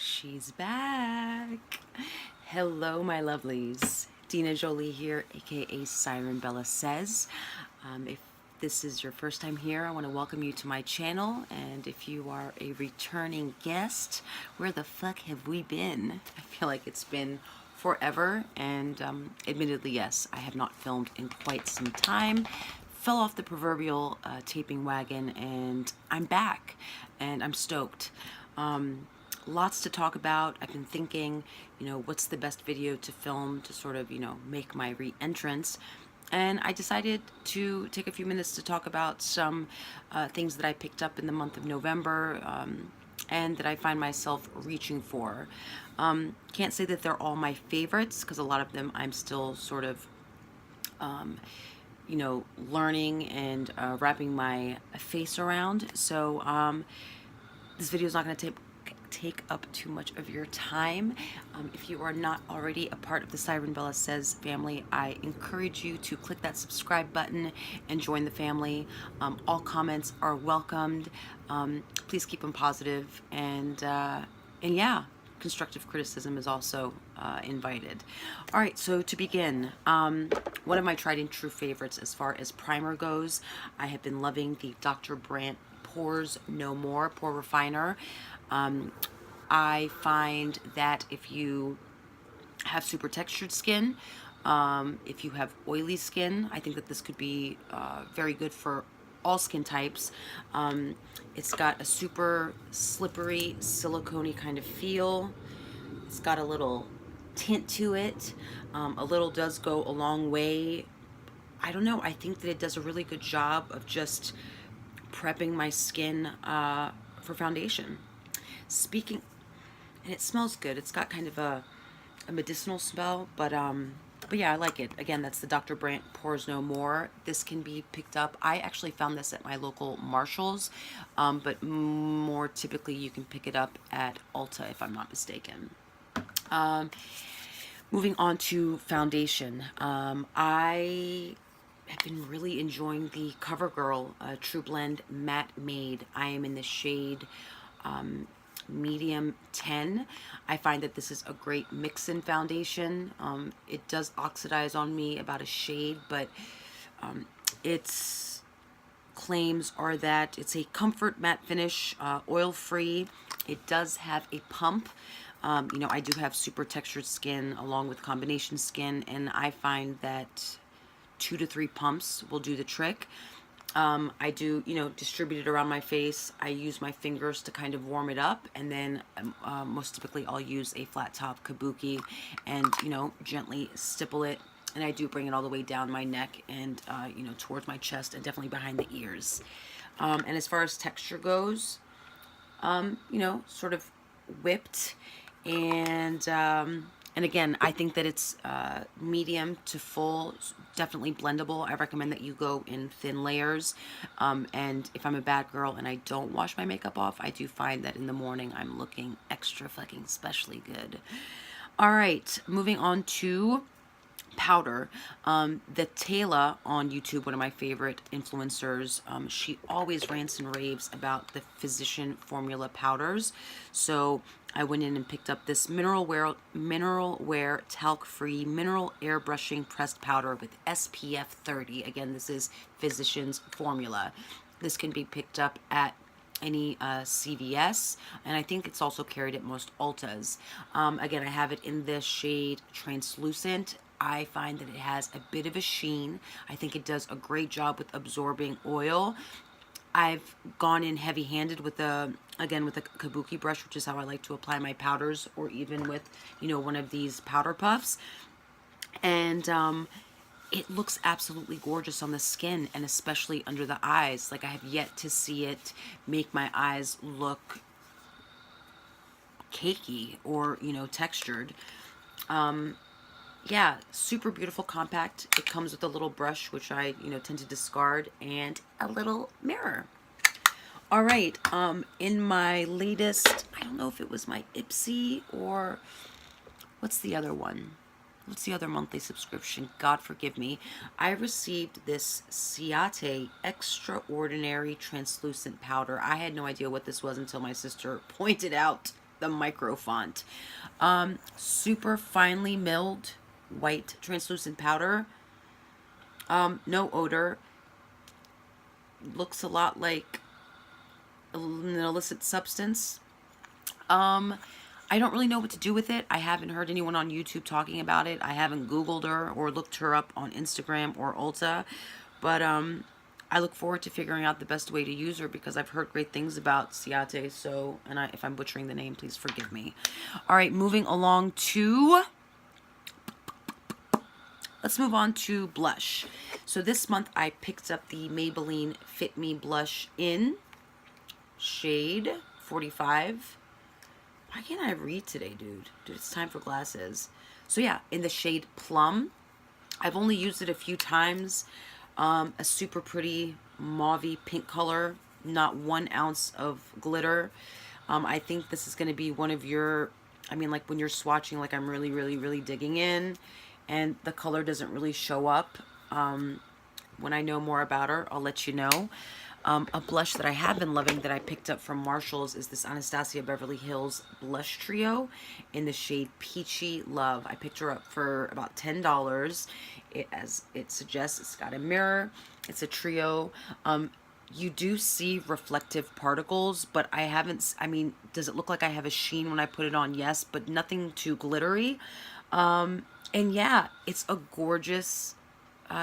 She's back. Hello, my lovelies. Dinah Jolie here, aka SirenbellaSays. If this is your first time here, I want to welcome you to my channel. And if you are a returning guest, where the fuck have we been? I feel like it's been forever. And admittedly, yes, I have not filmed in quite some time. Fell off the proverbial taping wagon, and I'm back, and I'm stoked. Lots to talk about. I've been thinking, what's the best video to film to sort of, make my re-entrance. And I decided to take a few minutes to talk about some things that I picked up in the month of November and that I find myself reaching for. Can't say that they're all my favorites because a lot of them I'm still sort of learning and wrapping my face around. So this video is not going to take up too much of your time. If you are not already a part of the SirenbellaSays family, I encourage you to click that subscribe button and join the family. All comments are welcomed. Please keep them positive, and yeah, constructive criticism is also invited. All right, so to begin, one of my tried and true favorites as far as primer goes, I have been loving the Dr. Brandt Pores No More Pore Refiner. I find that if you have super textured skin, if you have oily skin, I think that this could be very good for all skin types. It's got a super slippery, silicone-y kind of feel. It's got a little tint to it. A little does go a long way. I don't know, I think that it does a really good job of just prepping my skin for foundation. And it smells good. It's got kind of a medicinal smell, but yeah, I like it. Again, that's the Dr. Brandt Pores No More. This can be picked up. I actually found this at my local Marshall's, but more typically you can pick it up at Ulta if I'm not mistaken. Moving on to foundation. I have been really enjoying the CoverGirl Trublend Matte Made. I am in the shade medium 10. I find that this is a great mix-in foundation. It does oxidize on me about a shade, but its claims are that it's a comfort matte finish, oil-free. It does have a pump. I do have super textured skin along with combination skin, and I find that 2 to 3 pumps will do the trick. I do, distribute it around my face. I use my fingers to kind of warm it up, and then most typically I'll use a flat top kabuki and, gently stipple it. And I do bring it all the way down my neck and, towards my chest and definitely behind the ears. And as far as texture goes, sort of whipped, and again, I think that it's medium to full, definitely blendable. I recommend that you go in thin layers. And if I'm a bad girl and I don't wash my makeup off, I do find that in the morning I'm looking extra fucking specially good. All right, moving on to powder. The Taylor on YouTube, one of my favorite influencers, she always rants and raves about the Physician Formula powders. So I went in and picked up this mineral wear talc-free mineral airbrushing pressed powder with SPF 30. Again, this is Physician's Formula. This can be picked up at any CVS, and I think it's also carried at most Ultas. Again, I have it in the shade Translucent. I find that it has a bit of a sheen. I think it does a great job with absorbing oil. I've gone in heavy-handed with again with a kabuki brush, which is how I like to apply my powders, or even with, one of these powder puffs. And it looks absolutely gorgeous on the skin, and especially under the eyes. Like, I have yet to see it make my eyes look cakey or, textured. Yeah, super beautiful, compact. It comes with a little brush, which I, tend to discard, and a little mirror. All right, in my latest, I don't know if it was my Ipsy or what's the other one? What's the other monthly subscription? God forgive me. I received this Ciate Extraordinary Translucent Powder. I had no idea what this was until my sister pointed out the micro font. Super finely milled white translucent powder. No odor. Looks a lot like an illicit substance. I don't really know what to do with it. I haven't heard anyone on YouTube talking about it. I haven't Googled her or looked her up on Instagram or Ulta. But I look forward to figuring out the best way to use her because I've heard great things about Ciate. So, and if I'm butchering the name, please forgive me. All right, moving along to... Let's move on to blush. So this month I picked up the Maybelline Fit Me blush in shade 45. Why can't I read today, dude? Dude, it's time for glasses. So yeah, in the shade Plum. I've only used it a few times. A super pretty mauvey pink color. Not 1 ounce of glitter. I think this is going to be one of your... I mean, like when you're swatching, like I'm really, really, really digging in. And the color doesn't really show up. When I know more about her, I'll let you know. A blush that I have been loving that I picked up from Marshall's is this Anastasia Beverly Hills Blush Trio in the shade Peachy Love. I picked her up for about $10. As it suggests, it's got a mirror. It's a trio. You do see reflective particles, but I haven't... I mean, does it look like I have a sheen when I put it on? Yes, but nothing too glittery. And yeah, it's a gorgeous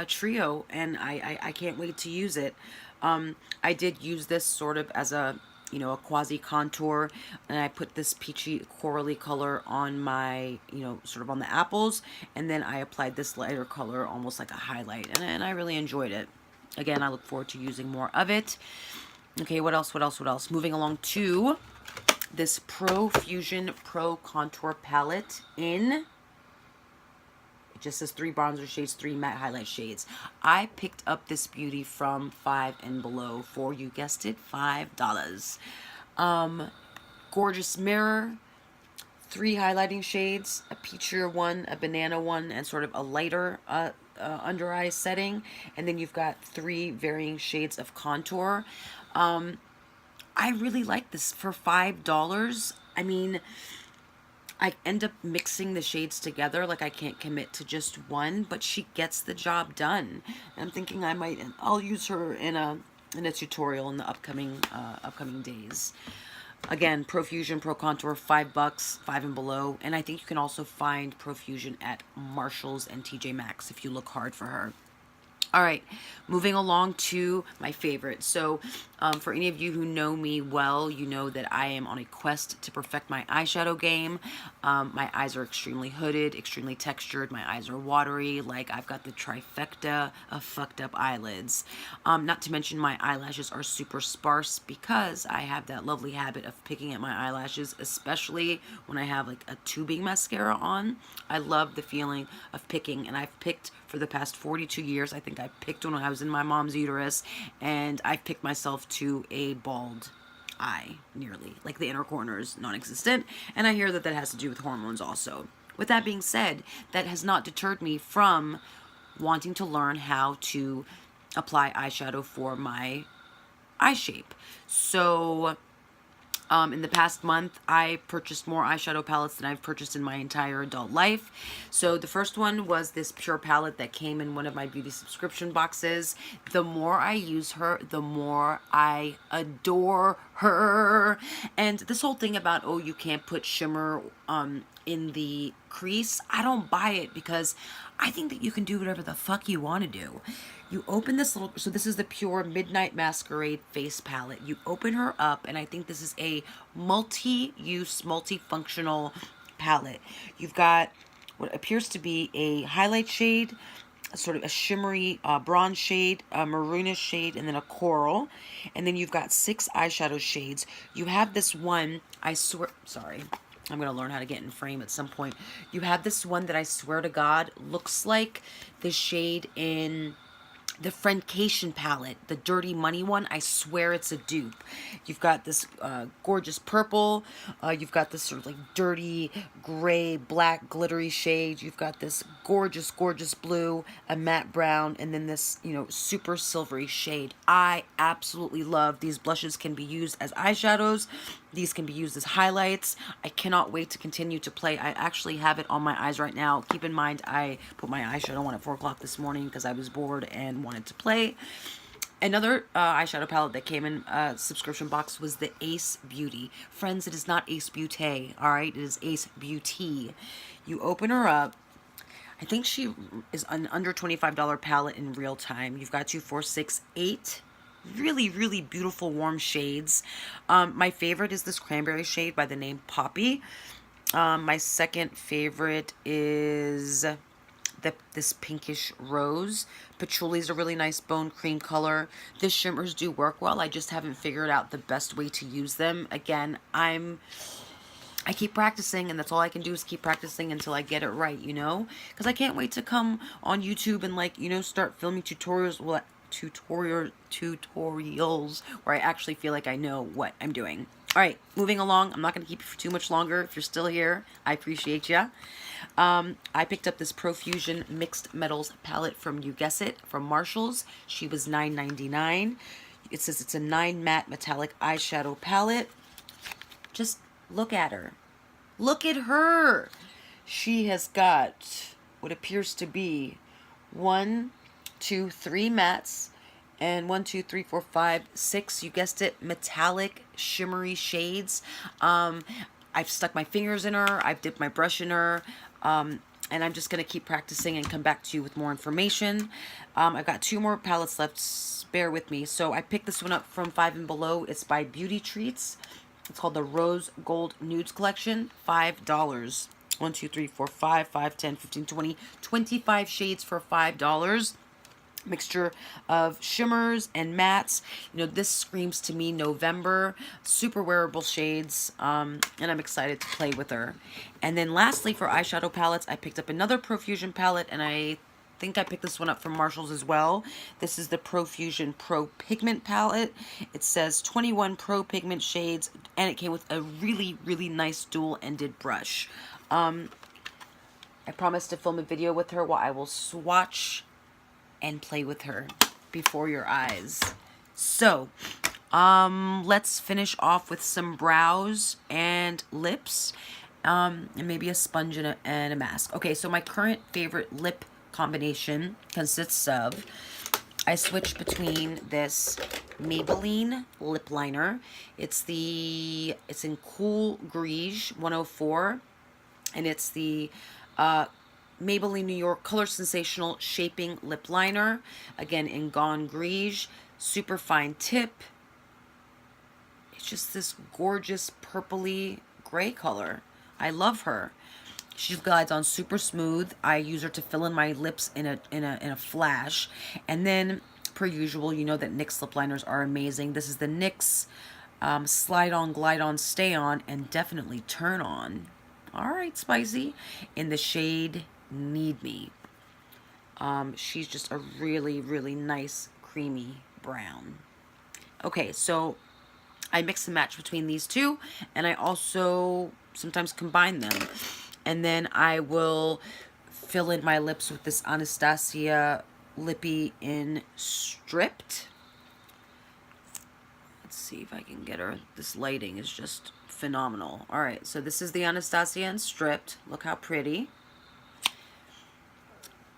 trio, and I can't wait to use it. I did use this sort of as a, you know, a quasi contour, and I put this peachy corally color on my, you know, sort of on the apples, and then I applied this lighter color almost like a highlight, and I really enjoyed it. Again, I look forward to using more of it. Okay, what else? Moving along to this Profusion Pro Contour Palette in... It just says 3 bronzer shades, 3 matte highlight shades. I picked up this beauty from Five and Below for, you guessed it, $5. Gorgeous mirror, 3 highlighting shades, a peachier one, a banana one, and sort of a lighter under eye setting. And then you've got 3 varying shades of contour. I really like this for $5. I mean... I end up mixing the shades together, like I can't commit to just one, but she gets the job done. And I'm thinking I'll use her in a tutorial in the upcoming days. Again, Profusion Pro Contour, $5, Five and Below, and I think you can also find Profusion at Marshall's and TJ Maxx if you look hard for her. All right, moving along to my favorite. So for any of you who know me well, you know that I am on a quest to perfect my eyeshadow game. My eyes are extremely hooded, extremely textured. My eyes are watery. Like, I've got the trifecta of fucked up eyelids. Not to mention my eyelashes are super sparse because I have that lovely habit of picking at my eyelashes, especially when I have like a tubing mascara on. I love the feeling of picking, and I've picked for the past 42 years. I think I picked when I was in my mom's uterus, and I picked myself to a bald eye, nearly. Like the inner corners, non-existent, and I hear that that has to do with hormones also. With that being said, that has not deterred me from wanting to learn how to apply eyeshadow for my eye shape. So in the past month, I purchased more eyeshadow palettes than I've purchased in my entire adult life. So the first one was this Pure palette that came in one of my beauty subscription boxes. The more I use her, the more I adore her. And this whole thing about, oh, you can't put shimmer in the crease, I don't buy it, because I think that you can do whatever the fuck you want to do. You open this little, so this is the Pure Midnight Masquerade face palette. You open her up, and I think this is a multi-use, multifunctional palette. You've got what appears to be a highlight shade, sort of a shimmery bronze shade, a maroonish shade, and then a coral. And then you've got 6 eyeshadow shades. You have this one, I swear, sorry, I'm going to learn how to get in frame at some point. You have this one that I swear to God looks like the shade in the Friendcation palette, the Dirty Money one. I swear it's a dupe. You've got this gorgeous purple. You've got this sort of like dirty gray, black, glittery shade. You've got this gorgeous, gorgeous blue, a matte brown, and then this, you know, super silvery shade. I absolutely love these blushes. Can be used as eyeshadows. These can be used as highlights. I cannot wait to continue to play. I actually have it on my eyes right now. Keep in mind, I put my eyeshadow on at 4 o'clock this morning because I was bored and wanted to play. Another eyeshadow palette that came in a subscription box was the Ace Beauty. Friends, it is not Ace Beauty, all right? It is Ace Beauty. You open her up. I think she is an under $25 palette in real time. You've got 2, 4, 6, 8 really, really beautiful warm shades. My favorite is this cranberry shade by the name Poppy. My second favorite is this pinkish rose. Patchouli is a really nice bone cream color. The shimmers do work well. I just haven't figured out the best way to use them. Again, I keep practicing, and that's all I can do is keep practicing until I get it right, you know? Because I can't wait to come on YouTube and, like, you know, start filming tutorials. Well, tutorials where I actually feel like I know what I'm doing. All right, moving along. I'm not going to keep you for too much longer. If you're still here, I appreciate ya. I picked up this Profusion Mixed Metals palette from, you guess it, from Marshall's. She was $9.99. It says it's a 9 matte metallic eyeshadow palette. Just look at her. Look at her. She has got what appears to be 1, 2, 3 mattes, and 1, 2, 3, 4, 5, 6, you guessed it, metallic shimmery shades. I've stuck my fingers in her, I've dipped my brush in her, and I'm just going to keep practicing and come back to you with more information. I've got 2 more palettes left, bear with me. So I picked this one up from 5 and Below. It's by Beauty Treats. It's called the Rose Gold Nudes Collection, $5. 1, 2, 3, 4, 5, 5, 10, 15, 20, 25 shades for $5. Mixture of shimmers and mattes. You know, this screams to me November. Super wearable shades, and I'm excited to play with her. And then lastly, for eyeshadow palettes, I picked up another Profusion palette, and I think I picked this one up from Marshall's as well. This is the Profusion Pro Pigment palette. It says 21 Pro Pigment shades, and it came with a really, really nice dual-ended brush. I promised to film a video with her while I will swatch and play with her before your eyes. So, let's finish off with some brows and lips, and maybe a sponge and a mask. Okay, so my current favorite lip combination consists of, I switched between this Maybelline lip liner. It's in Cool Greige 104, and it's the Maybelline New York Color Sensational Shaping Lip Liner. Again, in Gone Greige. Super fine tip. It's just this gorgeous purpley gray color. I love her. She glides on super smooth. I use her to fill in my lips in a flash. And then, per usual, you know that NYX lip liners are amazing. This is the NYX Slide On, Glide On, Stay On, and Definitely Turn On. All right, spicy. In the shade Need Me. She's just a really, really nice creamy brown. Okay, so I mix and match between these two, and I also sometimes combine them. And then I will fill in my lips with this Anastasia Lippy in Stripped. Let's see if I can get her. This lighting is just phenomenal. All right, so this is the Anastasia in Stripped. Look how pretty.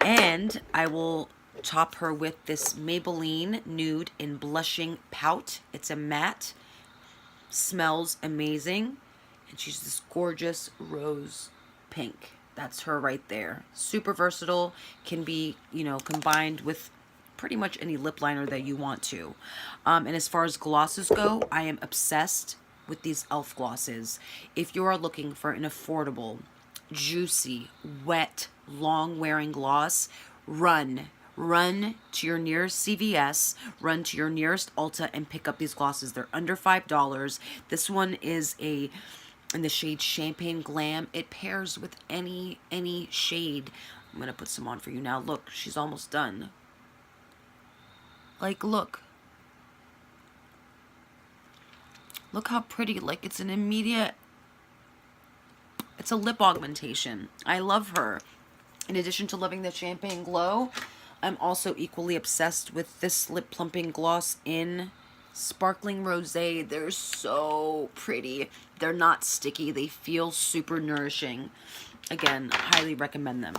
And I will top her with this Maybelline Nude in Blushing Pout. It's a matte. Smells amazing. And she's this gorgeous rose pink. That's her right there. Super versatile. Can be, you know, combined with pretty much any lip liner that you want to. And as far as glosses go, I am obsessed with these e.l.f. glosses. If you are looking for an affordable, juicy, wet, long-wearing gloss, run to your nearest CVS, run to your nearest Ulta, and pick up these glosses. They're under $5. This one is in the shade Champagne Glam. It pairs with any shade. I'm gonna put some on for you now. Look, she's almost done. Like, look how pretty. Like, it's an immediate, it's a lip augmentation. I love her. In addition to loving the Champagne Glow, I'm also equally obsessed with this lip plumping gloss in Sparkling Rosé. They're so pretty. They're not sticky. They feel super nourishing. Again, highly recommend them.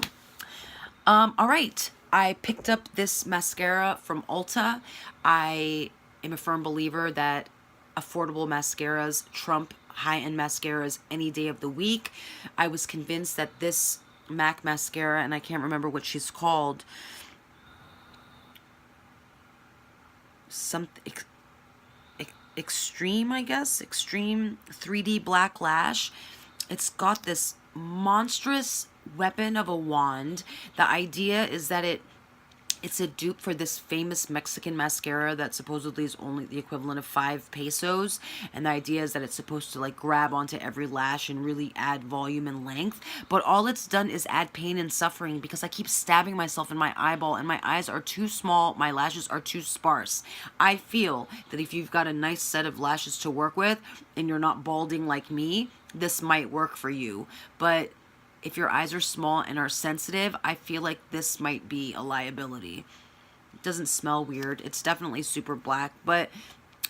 All right. I picked up this mascara from Ulta. I am a firm believer that affordable mascaras trump high-end mascaras any day of the week. I was convinced that this MAC mascara, and I can't remember what she's called, something extreme, I guess, extreme 3D black lash. It's got this monstrous weapon of a wand. The idea is that it's a dupe for this famous Mexican mascara that supposedly is only the equivalent of 5 pesos. And the idea is that it's supposed to like grab onto every lash and really add volume and length. But all it's done is add pain and suffering because I keep stabbing myself in my eyeball and my eyes are too small, my lashes are too sparse. I feel that if you've got a nice set of lashes to work with and you're not balding like me, this might work for you. But if your eyes are small and are sensitive, I feel like this might be a liability. It doesn't smell weird. It's definitely super black, but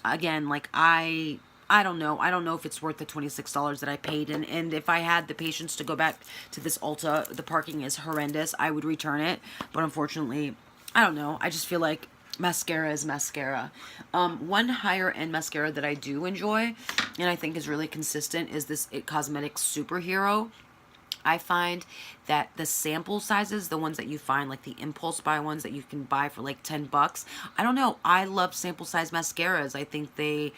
again, like I don't know. I don't know if it's worth the $26 that I paid, and if I had the patience to go back to this Ulta, the parking is horrendous, I would return it, but unfortunately, I don't know. I just feel like mascara is mascara. One higher end mascara that I do enjoy, and I think is really consistent, is this It Cosmetics Superhero. I find that the sample sizes, the ones that you find, like the impulse buy ones that you can buy for like 10 bucks, I don't know. I love sample size mascaras. I think they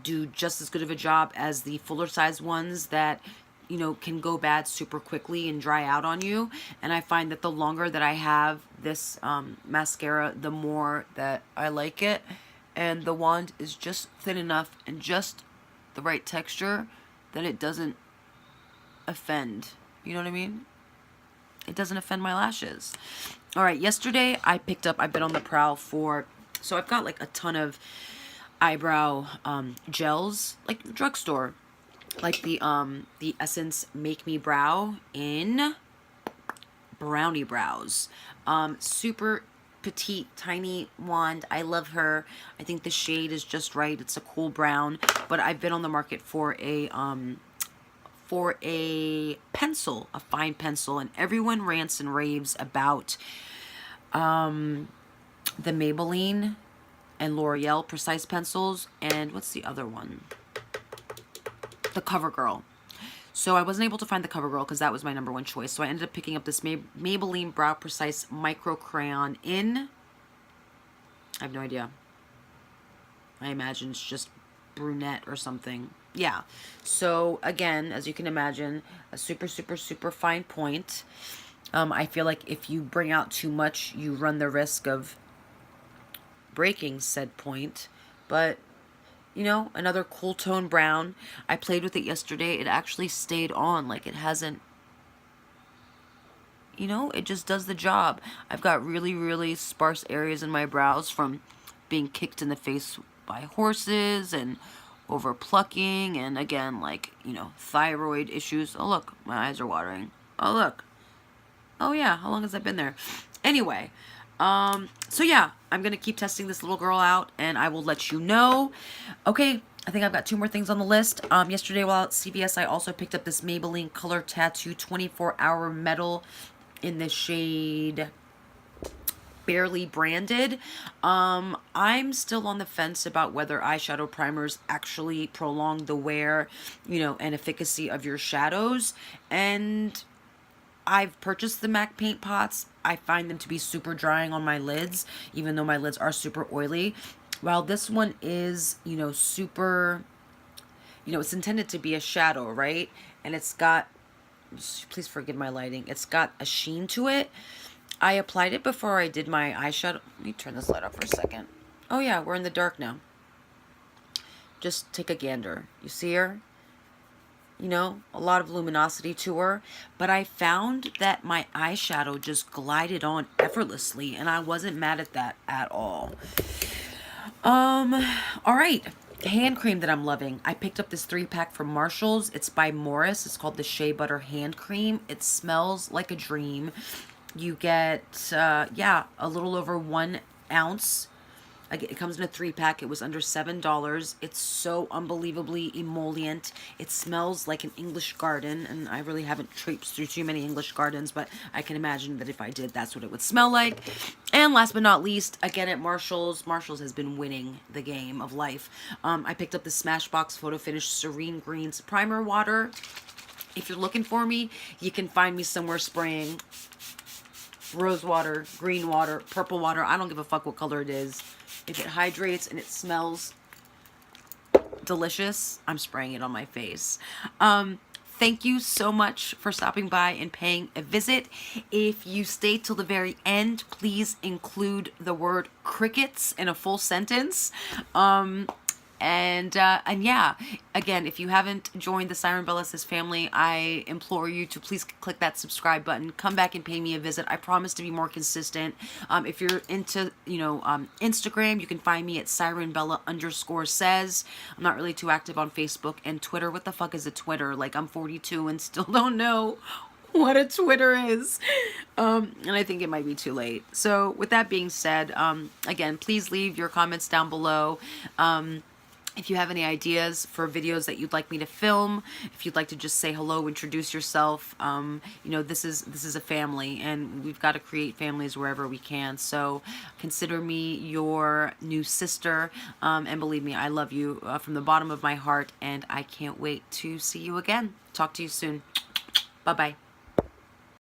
do just as good of a job as the fuller size ones that, you know, can go bad super quickly and dry out on you. And I find that the longer that I have this mascara, the more that I like it. And the wand is just thin enough and just the right texture that it doesn't offend. You know what I mean? It doesn't offend my lashes. All right, yesterday I've been on the prowl for, so I've got like a ton of eyebrow gels, like the drugstore, like the Essence Make Me Brow in Brownie Brows. Super petite, tiny wand. I love her. I think the shade is just right. It's a cool brown, but I've been on the market for a pencil, a fine pencil, and everyone rants and raves about the Maybelline and L'Oreal Precise pencils, and what's the other one? The CoverGirl. So I wasn't able to find the CoverGirl because that was my number one choice. So I ended up picking up this Maybelline Brow Precise Micro Crayon in, I have no idea. I imagine it's just brunette or something. Yeah, so again, as you can imagine, a super, super, super fine point. I feel like if you bring out too much, you run the risk of breaking said point. But, you know, another cool tone brown. I played with it yesterday. It actually stayed on. Like, it hasn't, you know, it just does the job. I've got really, really sparse areas in my brows from being kicked in the face by horses and over plucking, and again, like, you know, thyroid issues. Oh, look, my eyes are watering. Oh, look. Oh, yeah, how long has that been there? Anyway, so yeah, I'm going to keep testing this little girl out, and I will let you know. Okay, I think I've got 2 more things on the list. Yesterday while at CVS, I also picked up this Maybelline Color Tattoo 24-Hour Metal in the shade Barely Branded. I'm still on the fence about whether eyeshadow primers actually prolong the wear, you know, and efficacy of your shadows. And I've purchased the MAC paint pots. I find them to be super drying on my lids, even though my lids are super oily. While this one is, you know, super, you know, it's intended to be a shadow, right? And it's got, please forgive my lighting, it's got a sheen to it. I applied it before I did my eyeshadow. Let me turn this light off for a second. Oh yeah, we're in the dark now. Just take a gander. You see her? You know, a lot of luminosity to her. But I found that my eyeshadow just glided on effortlessly, and I wasn't mad at that at all. All right. Hand cream that I'm loving. I picked up this 3-pack from Marshall's. It's by Morris. It's called the Shea Butter Hand Cream. It smells like a dream. You get, yeah, a little over 1 ounce Again, it comes in a 3-pack. It was under $7. It's so unbelievably emollient. It smells like an English garden, and I really haven't traipsed through too many English gardens, but I can imagine that if I did, that's what it would smell like. And last but not least, again at Marshall's. Marshall's has been winning the game of life. I picked up the Smashbox Photofinish Serene Greens Primer Water. If you're looking for me, you can find me somewhere spraying rose water, green water, purple water. I don't give a fuck what color it is. If it hydrates and it smells delicious, I'm spraying it on my face. Thank you so much for stopping by and paying a visit. If you stay till the very end, please include the word crickets in a full sentence. And yeah, again, if you haven't joined the SirenbellaSays family, I implore you to please click that subscribe button. Come back and pay me a visit. I promise to be more consistent. If you're into, Instagram, you can find me at SirenBella_says. I'm not really too active on Facebook and Twitter. What the fuck is a Twitter? Like, I'm 42 and still don't know what a Twitter is. And I think it might be too late. So with that being said, again, please leave your comments down below. If you have any ideas for videos that you'd like me to film, if you'd like to just say hello, introduce yourself, this is a family, and we've got to create families wherever we can. So consider me your new sister, and believe me, I love you from the bottom of my heart, and I can't wait to see you again. Talk to you soon. Bye-bye.